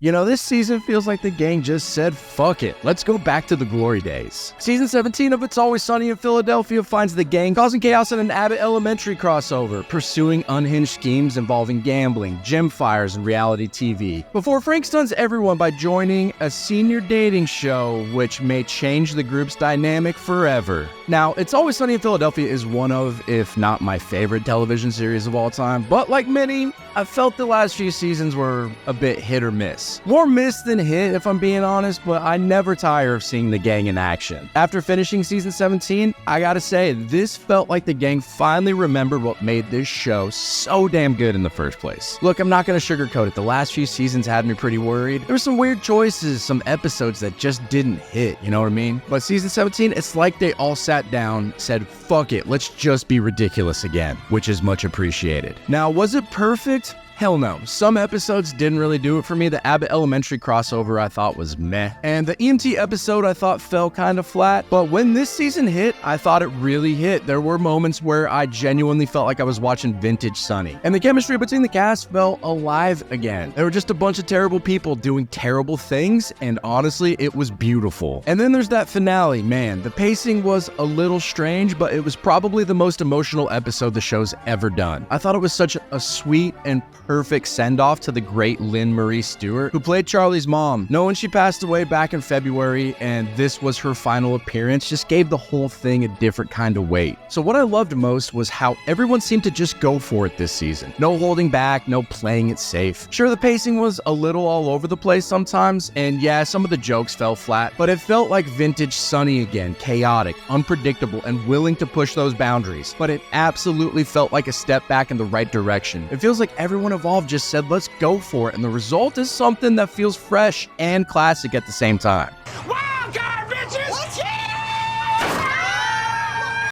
You know, this season feels like the gang just said, fuck it, let's go back to the glory days. Season 17 of It's Always Sunny in Philadelphia finds the gang causing chaos in an Abbott Elementary crossover, pursuing unhinged schemes involving gambling, gym fires, and reality TV, before Frank stuns everyone by joining a senior dating show, which may change the group's dynamic forever. Now, It's Always Sunny in Philadelphia is one of, if not my favorite television series of all time, but like many, I felt the last few seasons were a bit hit or miss. More miss than hit, if I'm being honest, but I never tire of seeing the gang in action. After finishing season 17, I gotta say, this felt like the gang finally remembered what made this show so damn good in the first place. Look, I'm not gonna sugarcoat it, the last few seasons had me pretty worried. There were some weird choices, some episodes that just didn't hit, you know what I mean? But season 17, it's like they all sat down, said, fuck it, let's just be ridiculous again, which is much appreciated. Now, was it perfect? Hell no. Some episodes didn't really do it for me. The Abbott Elementary crossover I thought was meh. And the EMT episode I thought fell kind of flat. But when this season hit, I thought it really hit. There were moments where I genuinely felt like I was watching vintage Sunny. And the chemistry between the cast felt alive again. There were just a bunch of terrible people doing terrible things, and honestly, it was beautiful. And then there's that finale, man. The pacing was a little strange, but it was probably the most emotional episode the show's ever done. I thought it was such a sweet and perfect send-off to the great Lynn Marie Stewart, who played Charlie's mom. Knowing she passed away back in February and this was her final appearance just gave the whole thing a different kind of weight. So what I loved most was how everyone seemed to just go for it this season. No holding back, no playing it safe. Sure, the pacing was a little all over the place sometimes, and yeah, some of the jokes fell flat, but it felt like vintage Sunny again, chaotic, unpredictable, and willing to push those boundaries. But it absolutely felt like a step back in the right direction. It feels like everyone involved just said, let's go for it, and the result is something that feels fresh and classic at the same time. Why